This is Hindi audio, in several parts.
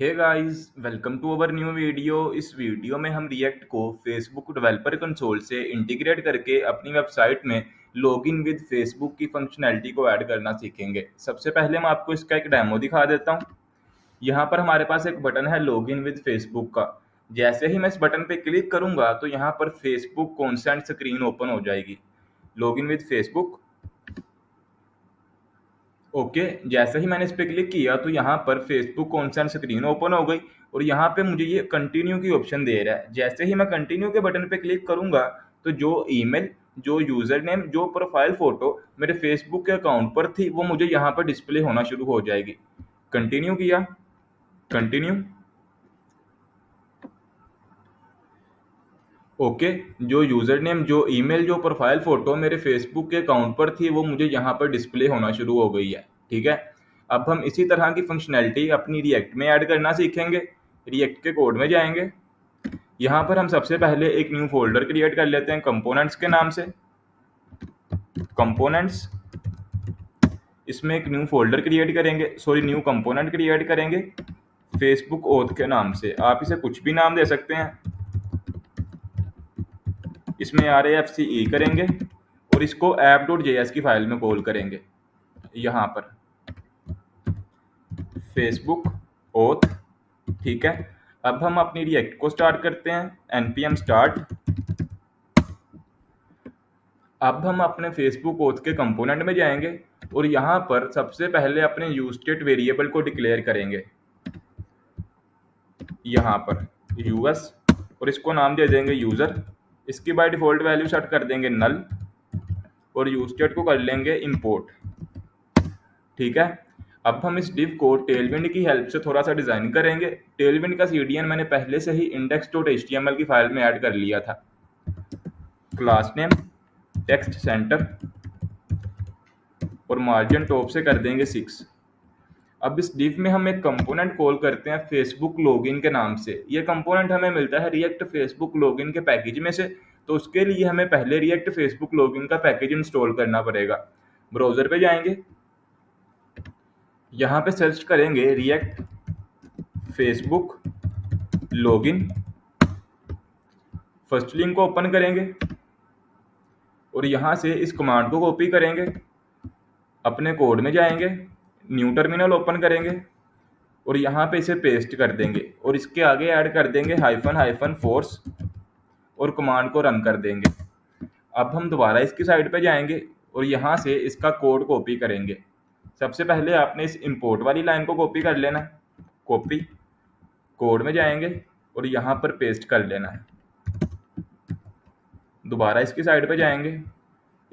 Hey guys, welcome to our new video. इस वीडियो में हम रिएक्ट को फेसबुक डेवलपर कंसोल से इंटीग्रेट करके अपनी वेबसाइट में लॉगिन विद फेसबुक की फंक्शनैलिटी को ऐड करना सीखेंगे। सबसे पहले मैं आपको इसका एक डेमो दिखा देता हूँ। यहाँ पर हमारे पास एक बटन है लॉगिन विद फेसबुक का। जैसे ही मैं इस बटन पे क्लिक करूंगा तो यहाँ पर फेसबुक कॉन्सेंट स्क्रीन ओपन हो जाएगी। Login with Facebook, okay. जैसे ही मैंने इस पे क्लिक किया तो यहाँ पर फेसबुक कॉन्सेंट स्क्रीन ओपन हो गई और यहाँ पे मुझे ये कंटिन्यू की ऑप्शन दे रहा है। जैसे ही मैं कंटिन्यू के बटन पे क्लिक करूंगा तो जो ईमेल, जो यूजर नेम, जो प्रोफाइल फोटो मेरे फेसबुक के अकाउंट पर थी वो मुझे यहाँ पर डिस्प्ले होना शुरू हो जाएगी। कंटिन्यू किया, कंटिन्यू, ओके। जो यूजर नेम, जो ईमेल, जो प्रोफाइल फोटो मेरे फेसबुक के अकाउंट पर थी वो मुझे यहाँ पर डिस्प्ले होना शुरू हो गई है। ठीक है। अब हम इसी तरह की फंक्शनैलिटी अपनी रिएक्ट में ऐड करना सीखेंगे। रिएक्ट के कोड में जाएंगे। यहाँ पर हम सबसे पहले एक न्यू फोल्डर क्रिएट कर लेते हैं कंपोनेंट्स के नाम से। कंपोनेंट्स, इसमें एक न्यू फोल्डर क्रिएट करेंगे, सॉरी न्यू कंपोनेंट क्रिएट करेंगे फेसबुक ओथ के नाम से। आप इसे कुछ भी नाम दे सकते हैं। इसमें RAFCE करेंगे और इसको app.js की फाइल में कॉल करेंगे। यहाँ पर फेसबुक ओथ, ठीक है। अब हम अपनी रिएक्ट को स्टार्ट करते हैं, npm स्टार्ट। अब हम अपने फेसबुक ओथ के कंपोनेंट में जाएंगे और यहाँ पर सबसे पहले अपने यूजस्टेट वेरिएबल को डिक्लेयर करेंगे। यहाँ पर यूएस और इसको नाम दे देंगे यूजर। इसकी बाय डिफॉल्ट वैल्यू सेट कर देंगे नल और यूजस्टेट को कर लेंगे इंपोर्ट। ठीक है। अब हम इस डिव को टेलविंड की हेल्प से थोड़ा सा डिजाइन करेंगे। टेलविंड का CDN मैंने पहले से ही index.html की फाइल में ऐड कर लिया था। क्लास नेम टेक्स्ट सेंटर और मार्जिन टॉप से कर देंगे 6। अब इस डिव में हम एक कंपोनेंट कॉल करते हैं फेसबुक लॉगिन के नाम से। ये कंपोनेंट हमें मिलता है रिएक्ट फेसबुक लॉगिन के पैकेज में से, तो उसके लिए हमें पहले रिएक्ट फेसबुक लॉगिन का पैकेज इंस्टॉल करना पड़ेगा। ब्राउजर पे जाएंगे, यहाँ पे सर्च करेंगे react Facebook login. First link को ओपन करेंगे और यहाँ से इस कमांड को कॉपी करेंगे, अपने कोड में जाएंगे, न्यू टर्मिनल ओपन करेंगे और यहाँ पे इसे पेस्ट कर देंगे और इसके आगे ऐड कर देंगे हाइफन फोर्स और कमांड को रन कर देंगे। अब हम दोबारा इसकी साइड पे जाएंगे और यहाँ से इसका कोड कॉपी करेंगे। सबसे पहले आपने इस इंपोर्ट वाली लाइन को कॉपी कर लेना है, कॉपी, कोड में जाएंगे और यहाँ पर पेस्ट कर लेना है। दोबारा इसकी साइड पे जाएंगे,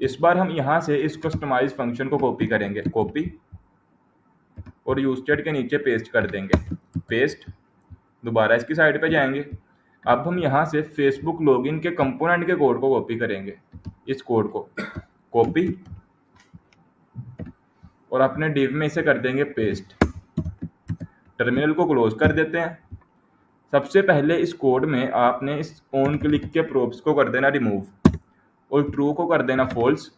इस बार हम यहाँ से इस कस्टमाइज फंक्शन को कॉपी करेंगे, कॉपी, और यूजस्टेट के नीचे पेस्ट कर देंगे, पेस्ट। दोबारा इसकी साइड पे जाएंगे। अब हम यहाँ से फेसबुक लॉगिन के कंपोनेंट के कोड को कॉपी करेंगे, इस कोड को कॉपी और अपने डिव में इसे कर देंगे पेस्ट। टर्मिनल को क्लोज कर देते हैं। सबसे पहले इस कोड में आपने इस ऑन क्लिक के प्रोप्स को कर देना रिमूव और ट्रू को कर देना फॉल्स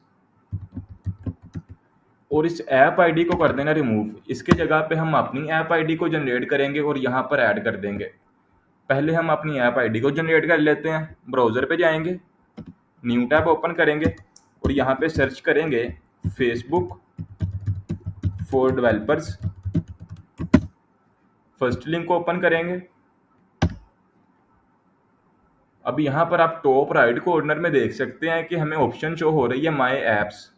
और इस ऐप आईडी को कर देना रिमूव। इसके जगह पे हम अपनी ऐप आईडी को जनरेट करेंगे और यहाँ पर ऐड कर देंगे। पहले हम अपनी ऐप आईडी को जनरेट कर लेते हैं। ब्राउजर पे जाएंगे, न्यू टैब ओपन करेंगे और यहाँ पे सर्च करेंगे Facebook for developers. First link को ओपन करेंगे। अब यहाँ पर आप टॉप राइट कॉर्नर में देख सकते हैं कि हमें ऑप्शन शो हो रही है माय एप्स।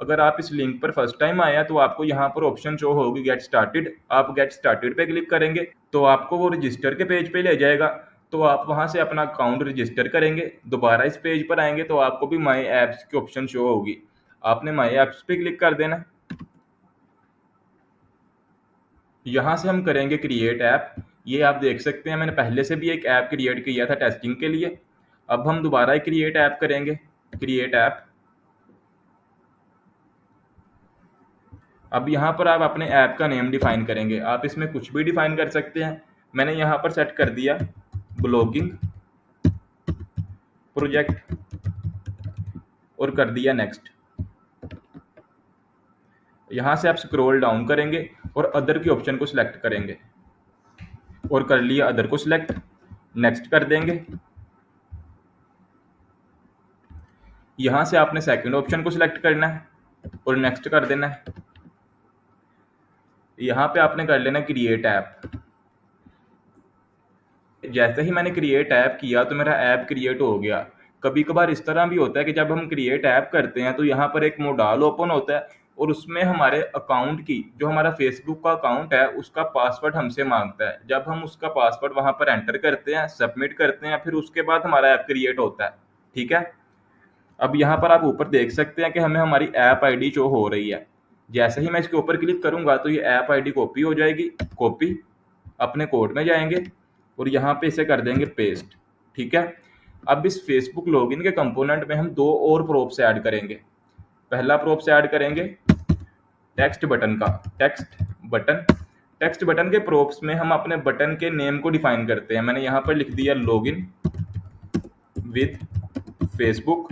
अगर आप इस लिंक पर फर्स्ट टाइम आया तो आपको यहाँ पर ऑप्शन शो होगी गेट स्टार्टेड। आप गेट स्टार्टेड पे क्लिक करेंगे तो आपको वो रजिस्टर के पेज पे ले जाएगा, तो आप वहाँ से अपना अकाउंट रजिस्टर करेंगे। दोबारा इस पेज पर आएंगे तो आपको भी माय एप्स की ऑप्शन शो होगी। आपने माय एप्स पे क्लिक कर देना। यहाँ से हम करेंगे क्रिएट ऐप। ये आप देख सकते हैं मैंने पहले से भी एक ऐप क्रिएट किया था टेस्टिंग के लिए। अब हम दोबारा क्रिएट ऐप करेंगे, क्रिएट ऐप। अब यहाँ पर आप अपने ऐप का नेम डिफाइन करेंगे। आप इसमें कुछ भी डिफाइन कर सकते हैं। मैंने यहाँ पर सेट कर दिया ब्लॉगिंग प्रोजेक्ट और कर दिया नेक्स्ट। यहाँ से आप स्क्रॉल डाउन करेंगे और अदर की ऑप्शन को सिलेक्ट करेंगे। और कर लिया अदर को सिलेक्ट, नेक्स्ट कर देंगे। यहाँ से आपने सेकंड ऑप्शन को सिलेक्ट करना है और नेक्स्ट कर देना है। यहाँ पे आपने कर लेना क्रिएट ऐप। जैसे ही मैंने क्रिएट ऐप किया तो मेरा ऐप क्रिएट हो गया। कभी कभार इस तरह भी होता है कि जब हम क्रिएट ऐप करते हैं तो यहाँ पर एक मोडाल ओपन होता है और उसमें हमारे अकाउंट की, जो हमारा फेसबुक का अकाउंट है, उसका पासवर्ड हमसे मांगता है। जब हम उसका पासवर्ड वहां पर एंटर करते हैं, सबमिट करते हैं, फिर उसके बाद हमारा ऐप क्रिएट होता है। ठीक है। अब यहाँ पर आप ऊपर देख सकते हैं कि हमें हमारी ऐप आईडी शो हो रही है। जैसे ही मैं इसके ऊपर क्लिक करूंगा तो ये ऐप आईडी कॉपी हो जाएगी। कॉपी, अपने कोड में जाएंगे और यहाँ पे इसे कर देंगे पेस्ट। ठीक है। अब इस फेसबुक लॉगिन के कंपोनेंट में हम दो और प्रॉप्स ऐड करेंगे। पहला प्रॉप्स ऐड करेंगे टेक्स्ट बटन का। टेक्स्ट बटन के प्रॉप्स में हम अपने बटन के नेम को डिफाइन करते हैं। मैंने यहाँ पर लिख दिया लॉगिन विद फेसबुक।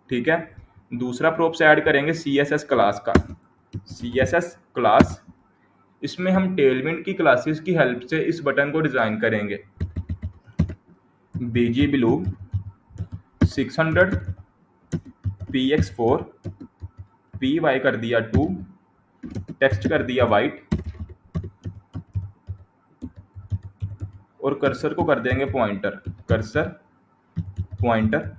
ठीक है। दूसरा प्रॉप्स ऐड करेंगे CSS क्लास का। CSS क्लास, इसमें हम टेलविंड की क्लासेस की हेल्प से इस बटन को डिजाइन करेंगे। BG ब्लू 600, PX4, PY कर दिया 2, टेक्स्ट कर दिया वाइट और कर्सर को कर देंगे पॉइंटर। Cursor pointer.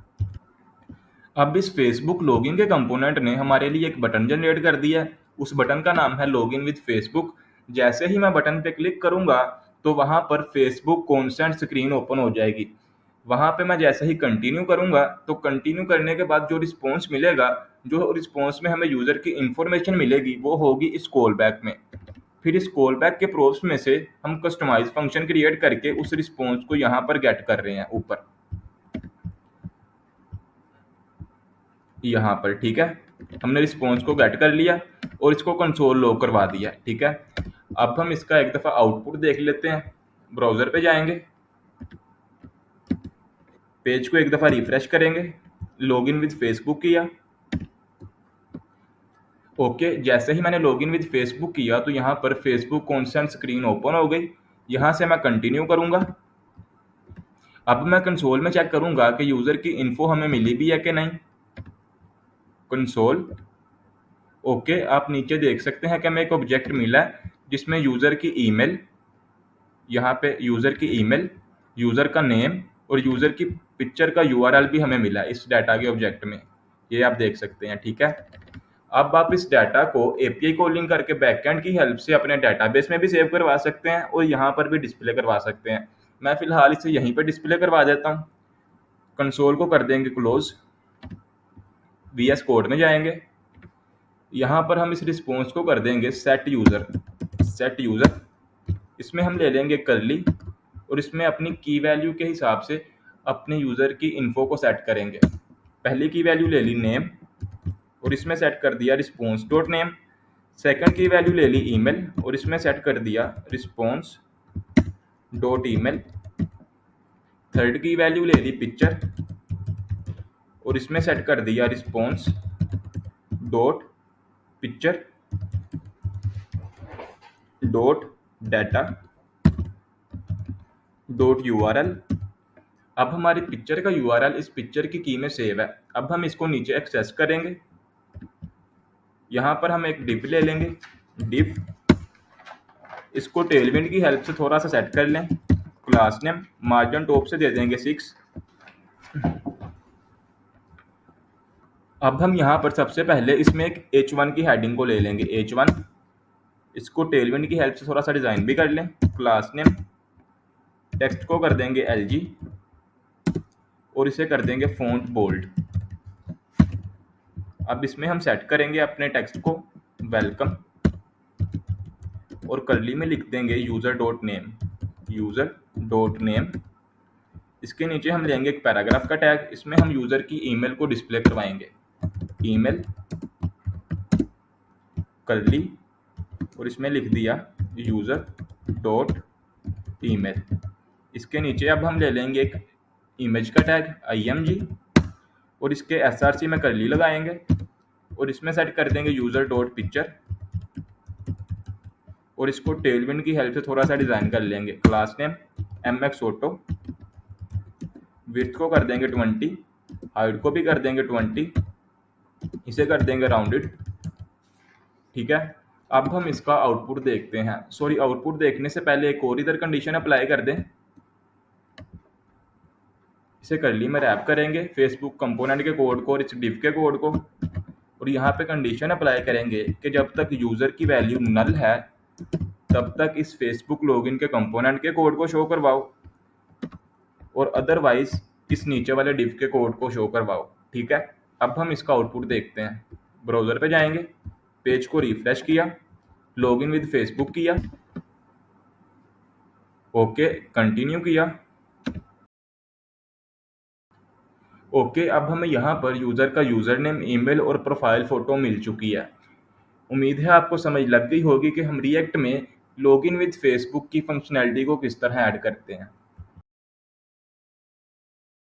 अब इस फेसबुक लॉगिन के कंपोनेंट ने हमारे लिए एक बटन जनरेट कर दिया है। उस बटन का नाम है लॉगिन विद फेसबुक। जैसे ही मैं बटन पे क्लिक करूंगा तो वहां पर फेसबुक कॉन्सेंट स्क्रीन ओपन हो जाएगी। वहां पे मैं जैसे ही कंटिन्यू करूंगा तो कंटिन्यू करने के बाद जो रिस्पॉन्स मिलेगा, जो रिस्पॉन्स में हमें यूजर की इंफॉर्मेशन मिलेगी, वो होगी इस कॉल बैक में। फिर इस कॉल बैक के प्रोप्स में से हम कस्टमाइज फंक्शन क्रिएट करके उस रिस्पॉन्स को यहाँ पर गेट कर रहे हैं ऊपर यहाँ पर। ठीक है। हमने रिस्पॉन्स को गेट कर लिया और इसको कंसोल लॉग करवा दिया। ठीक है। अब हम इसका एक दफा आउटपुट देख लेते हैं। ब्राउजर पे जाएंगे, पेज को एक दफा रिफ्रेश करेंगे, लॉगिन विद फेसबुक किया। ओके। जैसे ही मैंने लॉगिन विद फेसबुक किया तो यहाँ पर फेसबुक कॉन्सेंट स्क्रीन ओपन हो गई। यहाँ से मैं कंटिन्यू करूंगा। अब मैं कंसोल में चेक करूंगा कि यूजर की इन्फो हमें मिली भी है कि नहीं। कंसोल। ओके। आप नीचे देख सकते हैं कि हमें एक ऑब्जेक्ट मिला है जिसमें यूजर की ईमेल, यहाँ पे यूजर की ईमेल, यूजर का नेम और यूजर की पिक्चर का URL भी हमें मिला है इस डाटा के ऑब्जेक्ट में। ये आप देख सकते हैं। ठीक है। अब आप इस डाटा को API कॉलिंग करके बैकएंड की हेल्प से अपने डाटाबेस में भी सेव करवा सकते हैं और यहाँ पर भी डिस्प्ले करवा सकते हैं। मैं फिलहाल इसे यहीं पर डिस्प्ले करवा देता हूँ। कंसोल को कर देंगे क्लोज, VS कोड में जाएंगे। यहाँ पर हम इस रिस्पॉन्स को कर देंगे सेट यूजर। इसमें हम ले लेंगे कर्ली और इसमें अपनी की वैल्यू के हिसाब से अपने यूजर की इन्फो को सेट करेंगे। पहली की वैल्यू ले ली नेम और इसमें सेट कर दिया रिस्पॉन्स डॉट नेम। सेकंड की वैल्यू ले ली ईमेल और इसमें सेट कर दिया रिस्पॉन्स डॉट ईमेल। थर्ड की वैल्यू ले ली पिक्चर और इसमें सेट कर दिया response dot picture dot data dot URL। अब हमारी पिक्चर का URL इस पिक्चर की में सेव है। अब हम इसको नीचे एक्सेस करेंगे। यहाँ पर हम एक डिव ले लेंगे। डिव, इसको टेलविंड की हेल्प से थोड़ा सा सेट कर लें। क्लास नेम मार्जिन टॉप से दे देंगे 6। अब हम यहाँ पर सबसे पहले इसमें एक H1 की हेडिंग को ले लेंगे। H1, इसको टेलविंड की हेल्प से थोड़ा सा डिजाइन भी कर लें। क्लास नेम, टेक्स्ट को कर देंगे LG और इसे कर देंगे फॉन्ट बोल्ड। अब इसमें हम सेट करेंगे अपने टेक्स्ट को वेलकम और कर्ली में लिख देंगे यूजर डॉट नेम। इसके नीचे हम लेंगे एक पैराग्राफ का टैग। इसमें हम यूजर की ईमेल को डिस्प्ले करवाएंगे। ईमेल कर्ली और इसमें लिख दिया यूजर डॉट ईमेल। इसके नीचे अब हम ले लेंगे एक इमेज का टैग IMG और इसके SRC में कर्ली लगाएंगे और इसमें सेट कर देंगे यूजर डॉट पिक्चर और इसको टेलविंड की हेल्प से थोड़ा सा डिज़ाइन कर लेंगे। Class name mx auto, width को कर देंगे 20, हाइट को भी कर देंगे 20, इसे कर देंगे राउंडेड। ठीक है, अब हम इसका आउटपुट देखते हैं। सॉरी, आउटपुट देखने से पहले एक और इधर कंडीशन अप्लाई कर दें। इसे कर्ली में रैप करेंगे फेसबुक कंपोनेंट के कोड को और इस डिव के कोड को, और यहाँ पे कंडीशन अप्लाई करेंगे कि जब तक यूज़र की वैल्यू नल है तब तक इस फेसबुक लॉगिन के कंपोनेंट के कोड को शो करवाओ, और अदरवाइज इस नीचे वाले डिव के कोड को शो करवाओ। ठीक है, अब हम इसका आउटपुट देखते हैं। ब्राउज़र पे जाएंगे, पेज को रिफ्रेश किया, लॉगिन विद फेसबुक किया, ओके कंटिन्यू किया। ओके, अब हमें यहाँ पर यूज़र का यूज़र नेम, ईमेल और प्रोफाइल फ़ोटो मिल चुकी है। उम्मीद है आपको समझ लग गई होगी कि हम रिएक्ट में लॉगिन विद फेसबुक की फंक्शनैलिटी को किस तरह ऐड करते हैं।